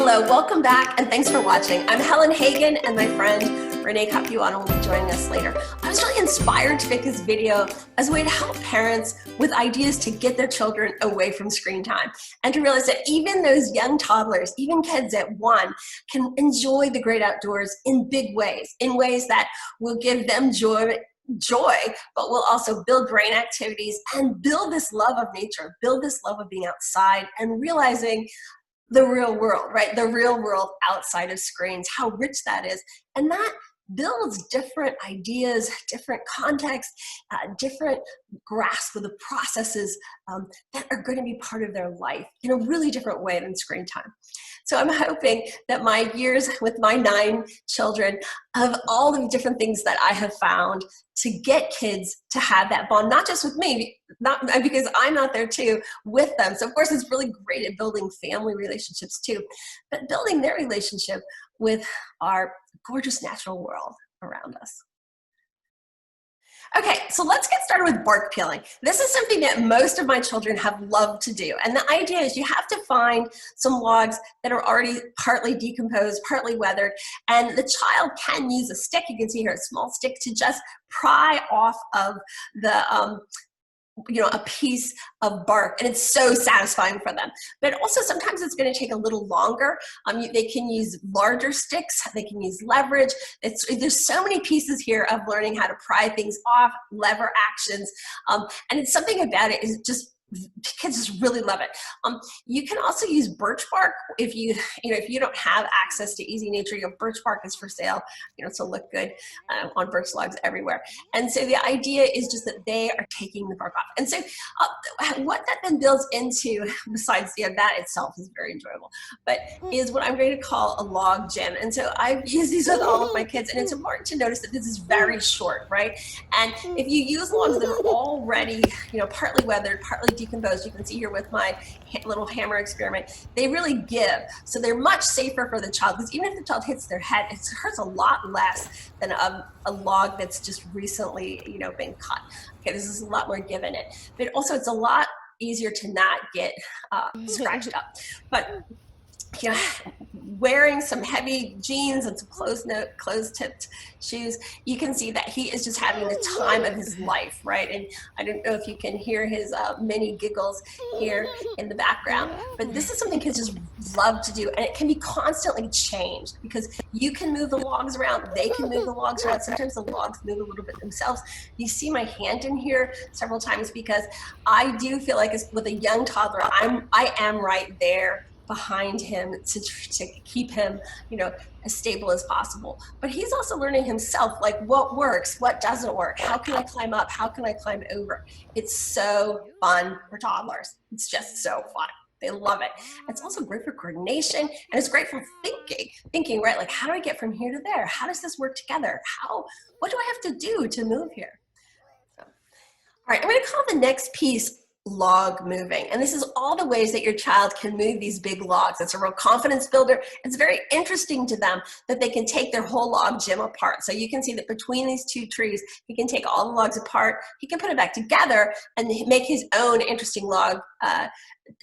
Hello, welcome back, and thanks for watching. I'm Helen Hagan, and my friend Renee Capuano will be joining us later. I was really inspired to make this video as a way to help parents with ideas to get their children away from screen time, and to realize that even those young toddlers, even kids at 1, can enjoy the great outdoors in big ways, in ways that will give them joy, but will also build brain activities and build this love of nature, build this love of being outside and realizing the real world, right? The real world outside of screens, how rich that is. And that builds different ideas, different contexts, different grasp of the processes that are going to be part of their life in a really different way than screen time. So I'm hoping that my years with my 9 children, of all the different things that I have found to get kids to have that bond, not just with me, not because I'm not there too, with them. So of course it's really great at building family relationships too, but building their relationship with our gorgeous natural world around us. Okay, so let's get started with bark peeling. This is something that most of my children have loved to do. And the idea is you have to find some logs that are already partly decomposed, partly weathered, and the child can use a stick, you can see here a small stick, to just pry off of the a piece of bark, and it's so satisfying for them. But also sometimes it's going to take a little longer. They can use larger sticks, they can use leverage. There's so many pieces here of learning how to pry things off, lever actions, and it's something about it is just, kids just really love it. You can also use birch bark if you don't have access to easy nature. Birch bark is for sale, to look good on birch logs everywhere. And so the idea is just that they are taking the bark off. And so what that then builds into, besides that itself is very enjoyable, but is what I'm going to call a log gym. And so I've used these with all of my kids, and it's important to notice that this is very short, right? And if you use logs that are already, partly weathered, partly decomposed, you can see here with my little hammer experiment, they really give. So they're much safer for the child, because even if the child hits their head, it hurts a lot less than a log that's just recently, been cut. Okay, this is a lot more give in it. But also it's a lot easier to not get scratched up. But wearing some heavy jeans and some closed-tipped shoes, you can see that he is just having the time of his life, right? And I don't know if you can hear his mini giggles here in the background, but this is something kids just love to do, and it can be constantly changed because you can move the logs around, they can move the logs around. Sometimes the logs move a little bit themselves. You see my hand in here several times because I do feel like with a young toddler, I am right there behind him to keep him, as stable as possible. But he's also learning himself, like what works, what doesn't work, how can I climb up, how can I climb over. It's so fun for toddlers. It's just so fun. They love it. It's also great for coordination, and it's great for thinking, right? Like, how do I get from here to there? How does this work together? What do I have to do to move here? So, all right, I'm going to call the next piece log moving. And this is all the ways that your child can move these big logs. It's a real confidence builder. It's very interesting to them that they can take their whole log gym apart. So you can see that between these 2 trees, he can take all the logs apart. He can put it back together and make his own interesting log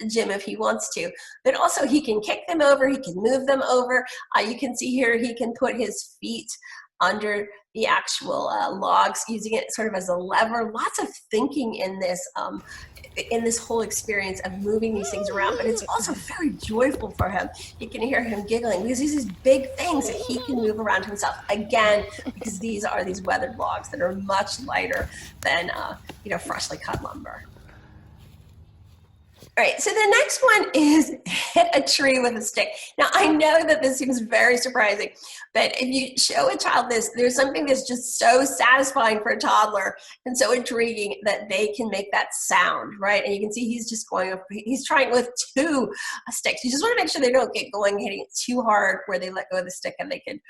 gym if he wants to. But also he can kick them over. He can move them over. You can see here he can put his feet under the actual logs, using it sort of as a lever. Lots of thinking in this whole experience of moving these things around, but it's also very joyful for him. You can hear him giggling because these big things that he can move around himself. Again, because these are these weathered logs that are much lighter than freshly cut lumber. All right, so the next one is hit a tree with a stick. Now, I know that this seems very surprising, but if you show a child this, there's something that's just so satisfying for a toddler and so intriguing that they can make that sound, right? And you can see he's just he's trying with 2 sticks. You just want to make sure they don't get going, hitting it too hard where they let go of the stick and they can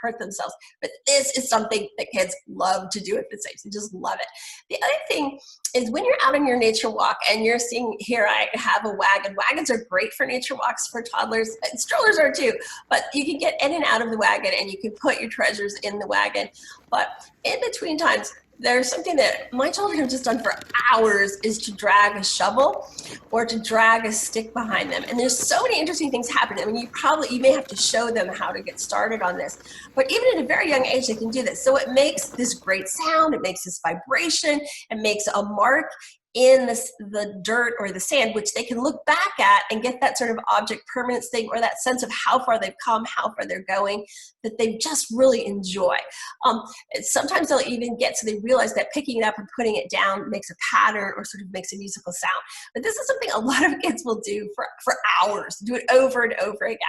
hurt themselves. But this is something that kids love to do at this age. They just love it. The other thing is when you're out on your nature walk and you're seeing here, I have a wagon. Wagons are great for nature walks for toddlers. And strollers are too, but you can get in and out of the wagon and you can put your treasures in the wagon. But in between times, There's something that my children have just done for hours is to drag a shovel or to drag a stick behind them. And there's so many interesting things happening. I mean, you may have to show them how to get started on this, but even at a very young age, they can do this. So it makes this great sound. It makes this vibration. It makes a mark in the dirt or the sand, which they can look back at and get that sort of object permanence thing, or that sense of how far they've come, how far they're going, that they just really enjoy. Sometimes they'll even get so they realize that picking it up and putting it down makes a pattern or sort of makes a musical sound. But this is something a lot of kids will do for hours, do it over and over again.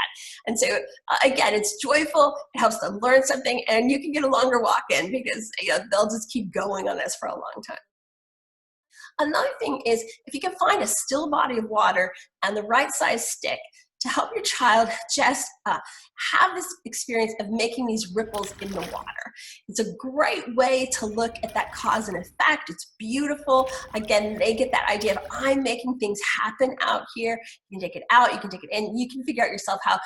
And so again, it's joyful, it helps them learn something, and you can get a longer walk in because they'll just keep going on this for a long time. Another thing is if you can find a still body of water and the right size stick to help your child just have this experience of making these ripples in the water. It's a great way to look at that cause and effect. It's beautiful. Again, they get that idea of I'm making things happen out here. You can take it out, you can take it in, you can figure out yourself how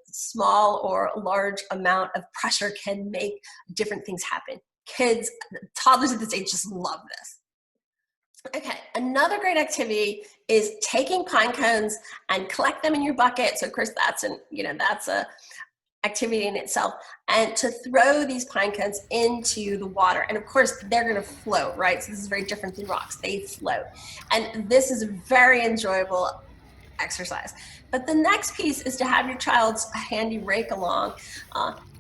small or large amount of pressure can make different things happen. Kids, toddlers at this age just love this. Okay, another great activity is taking pine cones and collect them in your bucket. So of course that's a activity in itself, and to throw these pine cones into the water. And of course they're going to float, right? So this is very different than rocks. They float. And this is a very enjoyable exercise. But the next piece is to have your child's handy rake along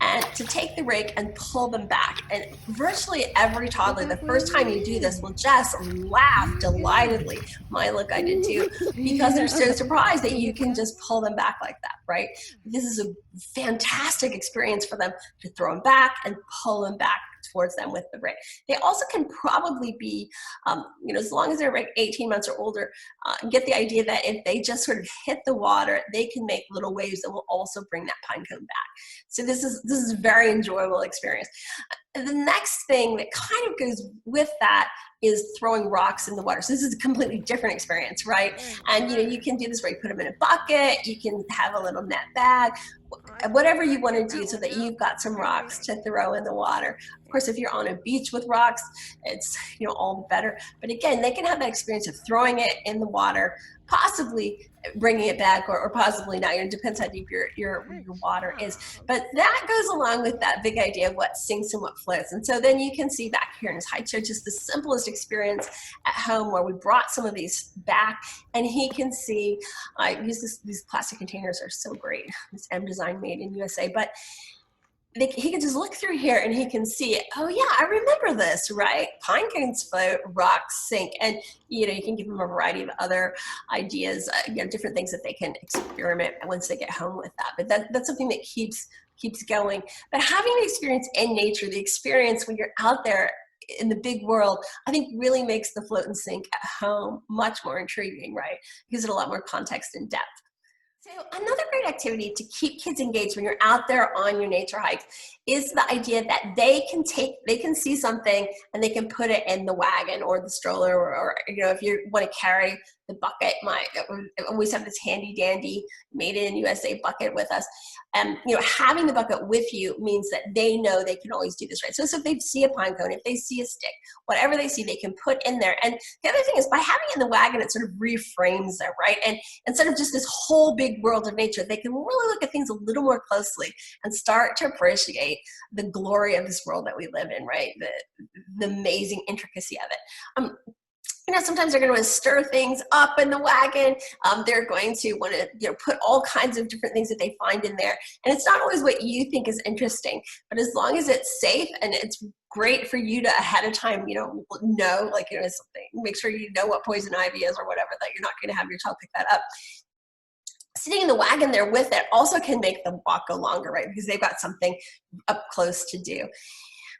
and to take the rake and pull them back. And virtually every toddler, the first time you do this, will just laugh delightedly. Look, I did too, because they're so surprised that you can just pull them back like that, right? This is a fantastic experience for them to throw them back and pull them back towards them with the rake. They also can probably be, as long as they're like 18 months or older, get the idea that if they just sort of hit the water, they can make little waves that will also bring that pine cone back. So this is a very enjoyable experience. And the next thing that kind of goes with that is throwing rocks in the water. So this is a completely different experience, right? And you can do this where you put them in a bucket, you can have a little net bag, whatever you want to do so that you've got some rocks to throw in the water. Of course, if you're on a beach with rocks, it's all the better. But again, they can have that experience of throwing it in the water, possibly bringing it back or possibly not. It depends how deep your water is. But that goes along with that big idea of what sinks and what floats. And so then you can see back here in his high chair, just the simplest experience at home where we brought some of these back, and he can see, I use these plastic containers are so great. It's M Design made in USA, but he can just look through here and he can see, oh yeah, I remember this, right? Pine cones float, rocks sink, and you can give them a variety of other ideas, different things that they can experiment once they get home with that. But that's something that keeps going. But having the experience in nature, the experience when you're out there in the big world, I think really makes the float and sink at home much more intriguing, right? Gives it a lot more context and depth. So another great activity to keep kids engaged when you're out there on your nature hike is the idea that they can see something and they can put it in the wagon or the stroller, or if you want to carry the bucket. We always have this handy dandy made in USA bucket with us. And having the bucket with you means that they know they can always do this, right? So if they see a pine cone, if they see a stick, whatever they see, they can put in there. And the other thing is, by having it in the wagon, it sort of reframes them, right? And instead of just this whole big world of nature, they can really look at things a little more closely and start to appreciate the glory of this world that we live in, right? The amazing intricacy of it. Sometimes they're going to stir things up in the wagon. They're going to want to put all kinds of different things that they find in there. And it's not always what you think is interesting, but as long as it's safe and it's great for you to ahead of time, know, something, make sure you know what poison ivy is or whatever, that you're not going to have your child pick that up. Sitting in the wagon there with it also can make the walk go longer, right? Because they've got something up close to do.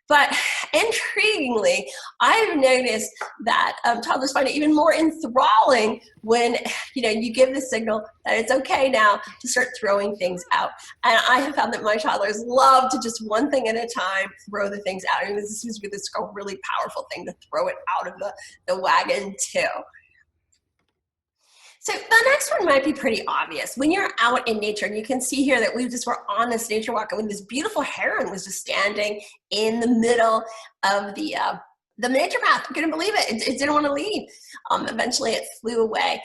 But intriguingly, I've noticed that toddlers find it even more enthralling when you give the signal that it's okay now to start throwing things out. And I have found that my toddlers love to just one thing at a time throw the things out. And this is a really powerful thing to throw it out of the wagon too. So the next one might be pretty obvious. When you're out in nature, and you can see here that we just were on this nature walk, and when this beautiful heron was just standing in the middle of the the nature path, I couldn't believe it. It didn't want to leave. Eventually it flew away.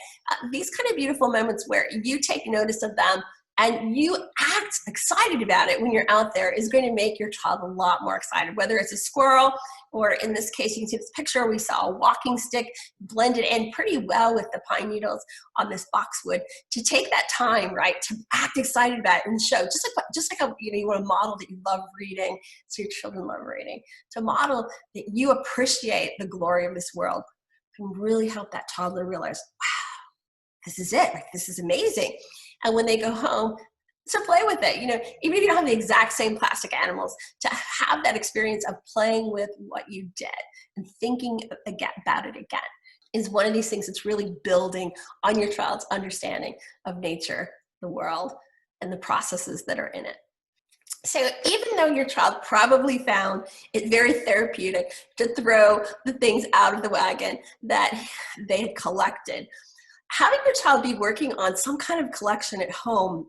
These kind of beautiful moments where you take notice of them and you act excited about it when you're out there is going to make your child a lot more excited, whether it's a squirrel, or in this case, you can see this picture, we saw a walking stick blended in pretty well with the pine needles on this boxwood. To take that time, right, to act excited about it and show, just like a, you want to model that you love reading, so your children love reading, to model that you appreciate the glory of this world can really help that toddler realize, wow, this is it, like, this is amazing. And when they go home, to play with it, even if you don't have the exact same plastic animals, to have that experience of playing with what you did and thinking about it again is one of these things that's really building on your child's understanding of nature, the world, and the processes that are in it. So even though your child probably found it very therapeutic to throw the things out of the wagon that they had collected, having your child be working on some kind of collection at home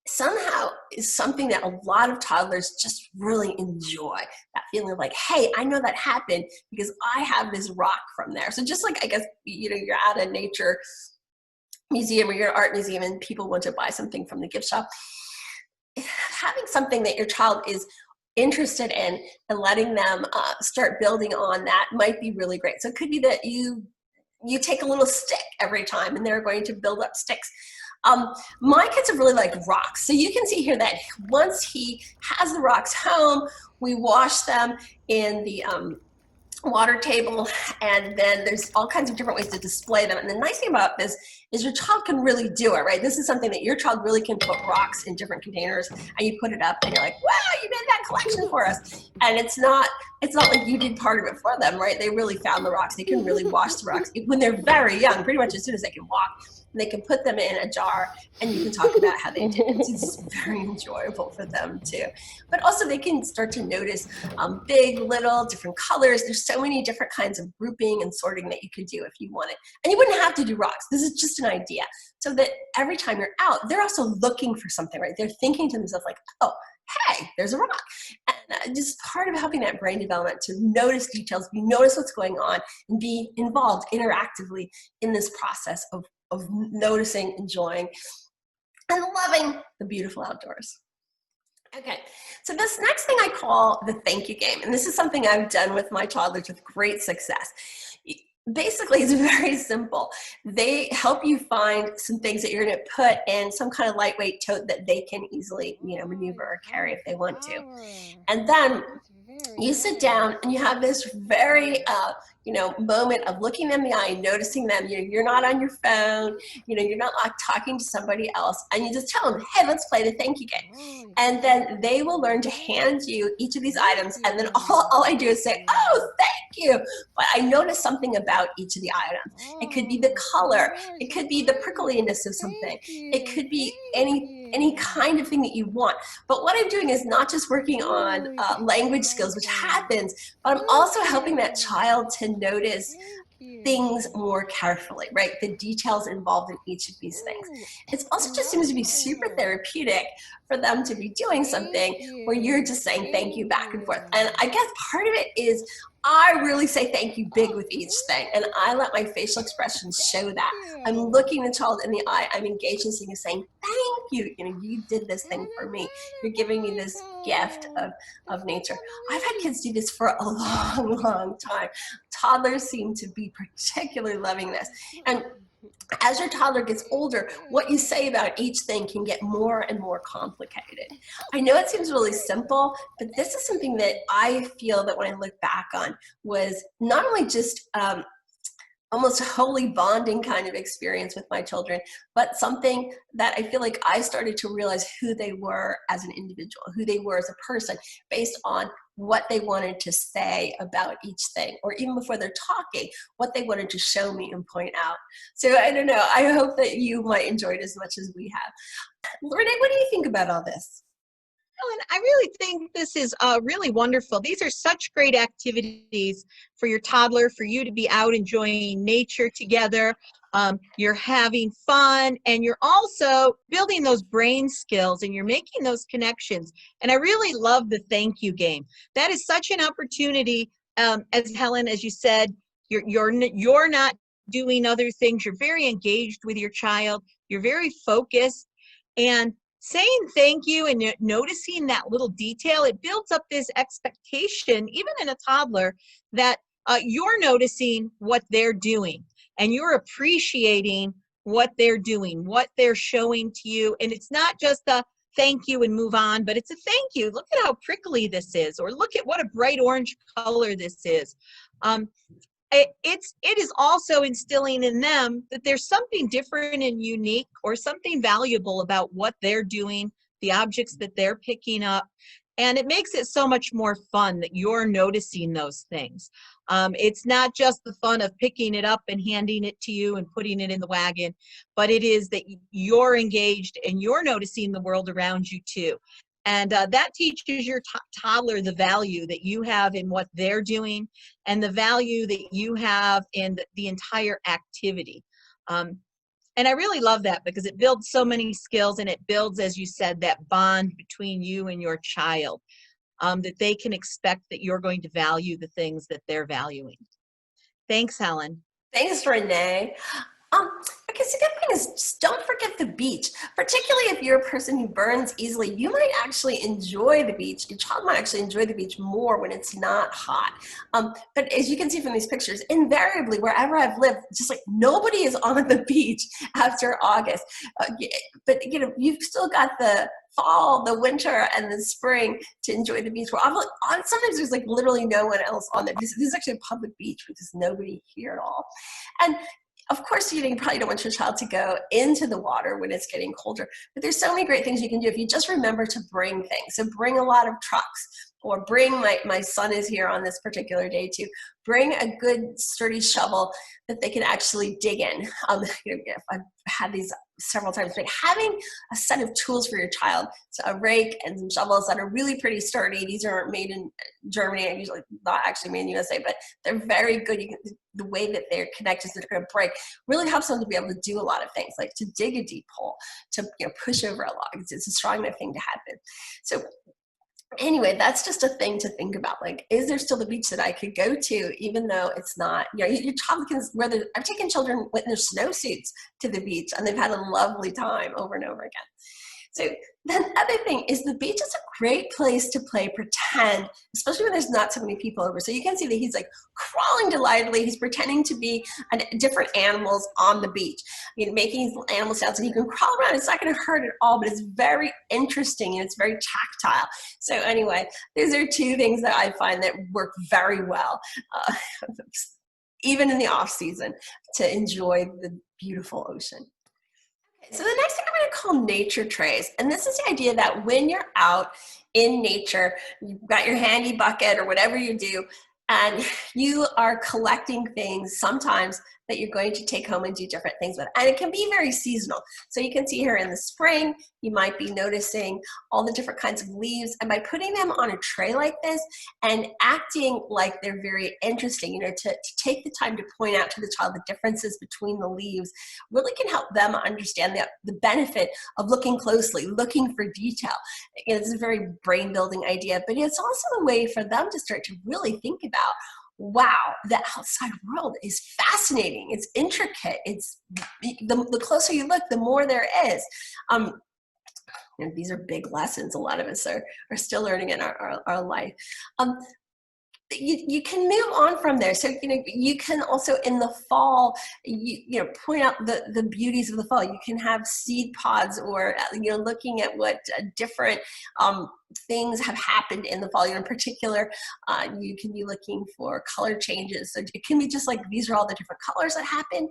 somehow is something that a lot of toddlers just really enjoy. That feeling of like, hey, I know that happened because I have this rock from there. So just like, I guess, you're at a nature museum or you're at an art museum and people want to buy something from the gift shop, having something that your child is interested in and letting them start building on that might be really great. So it could be that you take a little stick every time and they're going to build up sticks. My kids have really liked rocks. So you can see here that once he has the rocks home, we wash them in the water table, and then there's all kinds of different ways to display them. And the nice thing about this is your child can really do it, right? This is something that your child really can put rocks in different containers, and you put it up and you're like, wow, you made that collection for us. And it's not like you did part of it for them, right? They really found the rocks. They can really wash the rocks when they're very young, pretty much as soon as they can walk. And they can put them in a jar and you can talk about how they did. It's very enjoyable for them too. But also they can start to notice big, little, different colors. There's so many different kinds of grouping and sorting that you could do if you wanted. And you wouldn't have to do rocks. This is just an idea. So that every time you're out, they're also looking for something, right? They're thinking to themselves like, oh, hey, there's a rock. And just part of helping that brain development to notice details, notice what's going on, and be involved interactively in this process of noticing, enjoying, and loving the beautiful outdoors. Okay, so this next thing I call the thank you game, and this is something I've done with my toddlers with great success. Basically, it's very simple. They help you find some things that you're going to put in some kind of lightweight tote that they can easily, maneuver or carry if they want to. And then you sit down and you have this very, moment of looking them in the eye, noticing them. You're not on your phone, you're not like talking to somebody else, and you just tell them, hey, let's play the thank you game. And then they will learn to hand you each of these items, and then all I do is say, oh, thank you. But I notice something about each of the items. It could be the color, it could be the prickliness of something, it could be any kind of thing that you want. But what I'm doing is not just working on language skills, which happens, but I'm also helping that child to notice things more carefully, right? The details involved in each of these things. It also just seems to be super therapeutic for them to be doing something where you're just saying thank you back and forth. And I guess part of it is I really say thank you big with each thing, and I let my facial expressions show that. I'm looking the child in the eye, I'm engaged in saying thank you, you did this thing for me. You're giving me this gift of nature. I've had kids do this for a long, long time. Toddlers seem to be particularly loving this. And as your toddler gets older, what you say about each thing can get more and more complicated. I know it seems really simple, but this is something that I feel that when I look back on was not only just almost a holy bonding kind of experience with my children, but something that I feel like I started to realize who they were as an individual, who they were as a person, based on what they wanted to say about each thing, or even before they're talking, what they wanted to show me and point out. So I don't know, I hope that you might enjoy it as much as we have. Renee, what do you think about all this? Ellen, I really think this is really wonderful. These are such great activities for your toddler, for you to be out enjoying nature together. You're having fun, and you're also building those brain skills, and you're making those connections. And I really love the thank you game. That is such an opportunity as Helen, as you said, you're not doing other things. You're very engaged with your child. You're very focused, and saying thank you and noticing that little detail, it builds up this expectation, even in a toddler, that you're noticing what they're doing and you're appreciating what they're doing, what they're showing to you. And it's not just a thank you and move on, but it's a thank you. Look at how prickly this is, or look at what a bright orange color this is. It is also instilling in them that there's something different and unique or something valuable about what they're doing, the objects that they're picking up. And it makes it so much more fun that you're noticing those things. It's not just the fun of picking it up and handing it to you and putting it in the wagon, but it is that you're engaged and you're noticing the world around you too. And that teaches your toddler the value that you have in what they're doing and the value that you have in the entire activity. And I really love that because it builds so many skills, and it builds, as you said, that bond between you and your child, that they can expect that you're going to value the things that they're valuing. Thanks, Helen. Thanks, Renee. I guess the good thing is just don't forget the beach, particularly if you're a person who burns easily. You might actually enjoy the beach. Your child might actually enjoy the beach more when it's not hot. But as you can see from these pictures, invariably, wherever I've lived, just like nobody is on the beach after August. But you know, you've still got the fall, the winter, and the spring to enjoy the beach. Sometimes there's like literally no one else on there. This is actually a public beach, which is nobody here at all. And of course, you probably don't want your child to go into the water when it's getting colder, but there's so many great things you can do if you just remember to bring things. So bring a lot of trucks, or bring, my son is here on this particular day too, bring a good sturdy shovel that they can actually dig in. I've had these several times, but having a set of tools for your child, so a rake and some shovels that are really pretty sturdy. These are made in Germany, and usually not actually made in the USA, but they're very good. The way that they're connected, so they're going to break, really helps them to be able to do a lot of things, like to dig a deep hole, to push over a log. It's a strong enough thing to happen. So anyway, that's just a thing to think about. Like, is there still the beach that I could go to, even though it's not, your child can, I've taken children with their snowsuits to the beach, and they've had a lovely time over and over again. So the other thing is the beach is a great place to play pretend, especially when there's not so many people over. So you can see that he's like crawling delightedly. He's pretending to be different animals on the beach, making these animal sounds, and he can crawl around. It's not going to hurt at all, but it's very interesting and it's very tactile. So anyway, those are two things that I find that work very well, even in the off season, to enjoy the beautiful ocean. So the next thing I'm going to call nature trays. And this is the idea that when you're out in nature, you've got your handy bucket or whatever you do, and you are collecting things sometimes that you're going to take home and do different things with. And it can be very seasonal. So you can see here in the spring, you might be noticing all the different kinds of leaves. And by putting them on a tray like this and acting like they're very interesting, to take the time to point out to the child the differences between the leaves really can help them understand the benefit of looking closely, looking for detail. It's a very brain building idea, but it's also a way for them to start to really think about, wow, the outside world is fascinating. It's intricate. It's the closer you look, the more there is. These are big lessons. A lot of us are still learning in our life. You can move on from there. So, you can also in the fall, point out the beauties of the fall. You can have seed pods, or, looking at what different things have happened in the fall. In particular, you can be looking for color changes. So it can be just like, these are all the different colors that happen.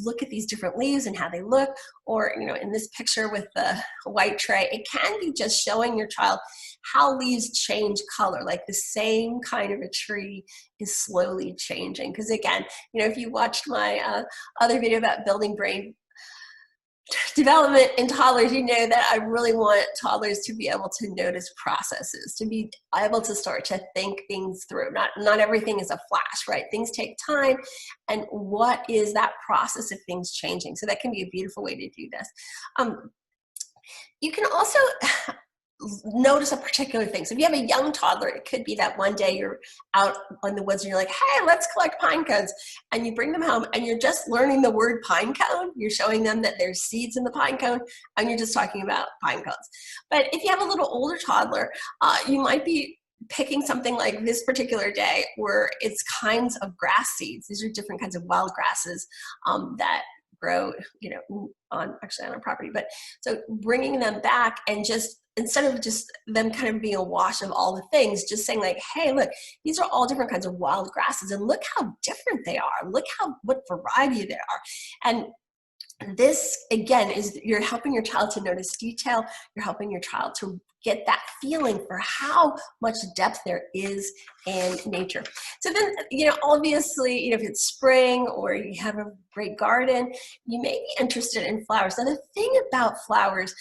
Look at these different leaves and how they look. Or, in this picture with the white tray, it can be just showing your child how leaves change color, like the same kind of a tree is slowly changing. Because again, if you watched my other video about building brain development in toddlers, you know that I really want toddlers to be able to notice processes, to be able to start to think things through. Not everything is a flash, right? Things take time. And what is that process of things changing? So that can be a beautiful way to do this. You can also notice a particular thing. So if you have a young toddler, it could be that one day you're out in the woods and you're like, hey, let's collect pine cones. And you bring them home and you're just learning the word pine cone. You're showing them that there's seeds in the pine cone and you're just talking about pine cones. But if you have a little older toddler, you might be picking something like this particular day where it's kinds of grass seeds. These are different kinds of wild grasses that grow, on our property. But so bringing them back and just instead of just them kind of being a wash of all the things, just saying like, hey, look, these are all different kinds of wild grasses and look how different they are. Look what variety there are. And this, again, is you're helping your child to notice detail. You're helping your child to get that feeling for how much depth there is in nature. So then, obviously, if it's spring or you have a great garden, you may be interested in flowers. Now, the thing about flowers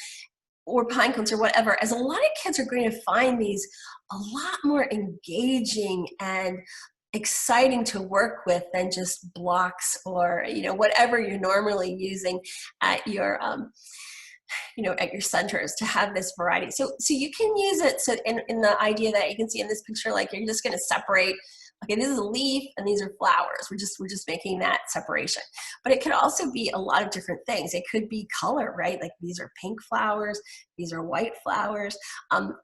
or pine cones or whatever, is a lot of kids are going to find these a lot more engaging and exciting to work with than just blocks or whatever you're normally using at your at your centers to have this variety. So you can use it so in the idea that you can see in this picture, like you're just going to separate. Okay, this is a leaf and these are flowers. We're just making that separation. But it could also be a lot of different things. It could be color, right? Like these are pink flowers, these are white flowers.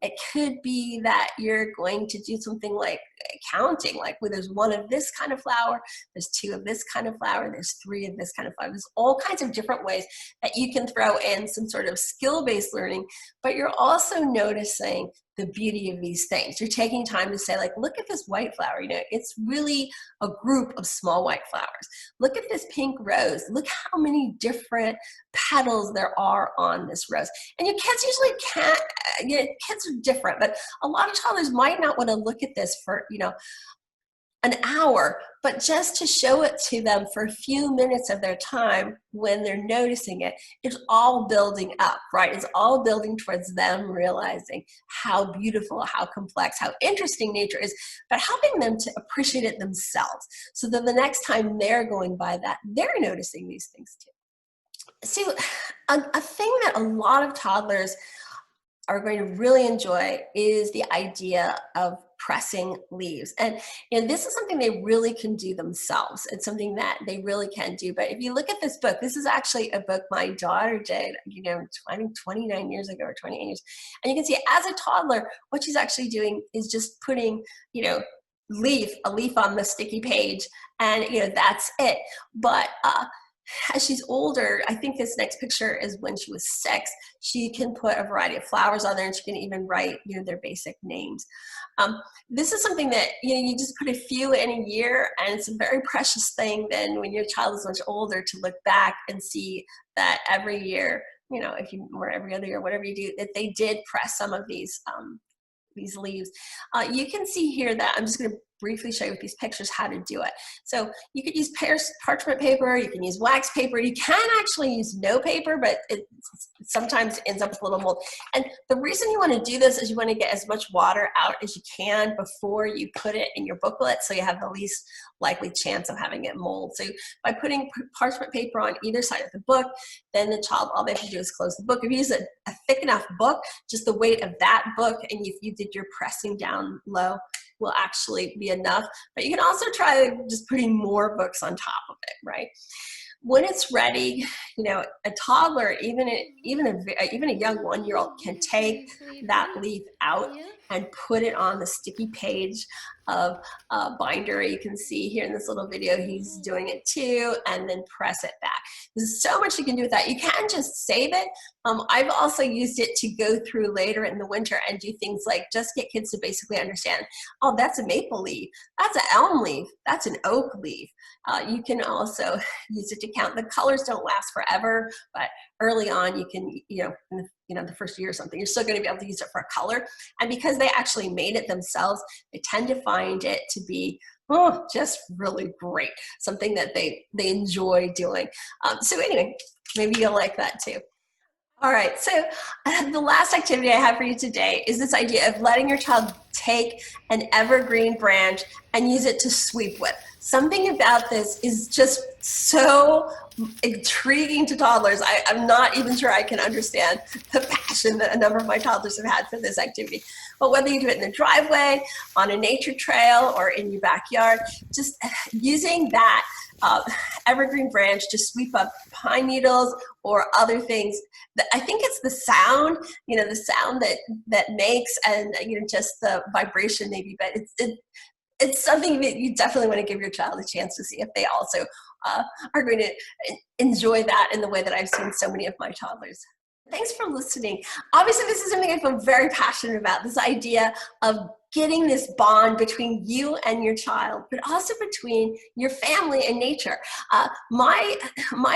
It could be that you're going to do something like counting, like where there's one of this kind of flower, there's two of this kind of flower, there's three of this kind of flower. There's all kinds of different ways that you can throw in some sort of skill-based learning, but you're also noticing the beauty of these things. You're taking time to say, like, look at this white flower. It's really a group of small white flowers. Look at this pink rose. Look how many different petals there are on this rose. And your kids usually can't, kids are different, but a lot of toddlers might not want to look at this for, an hour, but just to show it to them for a few minutes of their time when they're noticing it, it's all building up, right? It's all building towards them realizing how beautiful, how complex, how interesting nature is, but helping them to appreciate it themselves so that the next time they're going by that, they're noticing these things too. So a thing that a lot of toddlers are going to really enjoy is the idea of pressing leaves. And this is something they really can do themselves. It's something that they really can do. But if you look at this book, this is actually a book my daughter did, 29 years ago or 28 years. And you can see as a toddler, what she's actually doing is just putting, a leaf on the sticky page and, that's it. But as she's older, I think this next picture is when she was 6, she can put a variety of flowers on there and she can even write, their basic names. This is something that, you just put a few in a year and it's a very precious thing then when your child is much older to look back and see that every year, or every other year, whatever you do, that they did press some of these leaves. You can see here that I'm just going to briefly show you with these pictures how to do it. So you could use parchment paper, you can use wax paper, you can actually use no paper, but it sometimes ends up with a little mold. And the reason you want to do this is you want to get as much water out as you can before you put it in your booklet so you have the least likely chance of having it mold. So by putting parchment paper on either side of the book, then the child, all they have to do is close the book. If you use a thick enough book, just the weight of that book, and if you did your pressing down low, will actually be enough. But you can also try just putting more books on top of it, right? When it's ready, a toddler, even a young 1-year-old can take that leaf out and put it on the sticky page of a binder. You can see here in this little video, he's doing it too, and then press it back. There's so much you can do with that. You can just save it. I've also used it to go through later in the winter and do things like just get kids to basically understand, oh, that's a maple leaf, that's an elm leaf, that's an oak leaf. You can also use it to count. The colors don't last forever, but early on you can, the first year or something, you're still going to be able to use it for a color. And because they actually made it themselves, they tend to find it to be just really great, something that they enjoy doing. So anyway, maybe you'll like that too. All right, so the last activity I have for you today is this idea of letting your child take an evergreen branch and use it to sweep with. Something about this is just so intriguing to toddlers. I'm not even sure I can understand the passion that a number of my toddlers have had for this activity. But whether you do it in the driveway, on a nature trail, or in your backyard, just using that evergreen branch to sweep up pine needles or other things. I think it's the sound, the sound that makes, and just the vibration maybe, but it's something that you definitely want to give your child a chance to see if they also are going to enjoy that in the way that I've seen so many of my toddlers. Thanks for listening. Obviously, this is something I feel very passionate about, this idea of getting this bond between you and your child, but also between your family and nature. My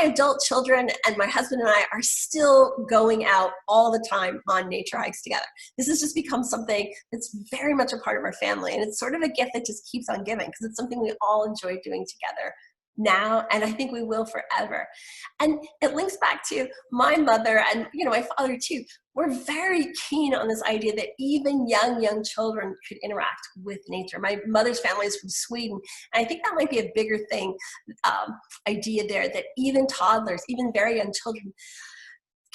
adult children and my husband and I are still going out all the time on nature hikes together. This has just become something that's very much a part of our family, and it's sort of a gift that just keeps on giving because it's something we all enjoy doing together now, and I think we will forever. And it links back to my mother and my father too. We're very keen on this idea that even young children could interact with nature. My mother's family is from Sweden, and I think that might be a bigger thing, idea there, that even toddlers, even very young children,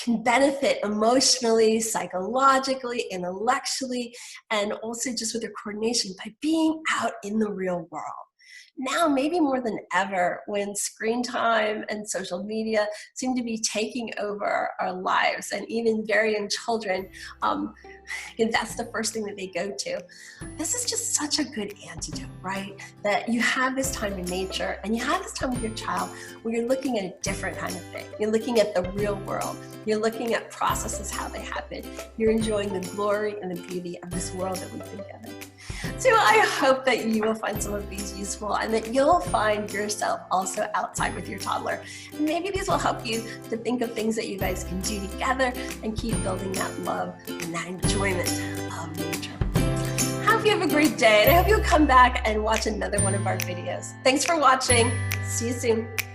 can benefit emotionally, psychologically, intellectually, and also just with their coordination by being out in the real world. Now, maybe more than ever, when screen time and social media seem to be taking over our lives, and even very young children, that's the first thing that they go to. This is just such a good antidote, right? That you have this time in nature, and you have this time with your child where you're looking at a different kind of thing. You're looking at the real world. You're looking at processes, how they happen. You're enjoying the glory and the beauty of this world that we've been given. So I hope that you will find some of these useful, and that you'll find yourself also outside with your toddler. And maybe these will help you to think of things that you guys can do together and keep building that love and that enjoyment of nature. I hope you have a great day, and I hope you'll come back and watch another one of our videos. Thanks for watching. See you soon.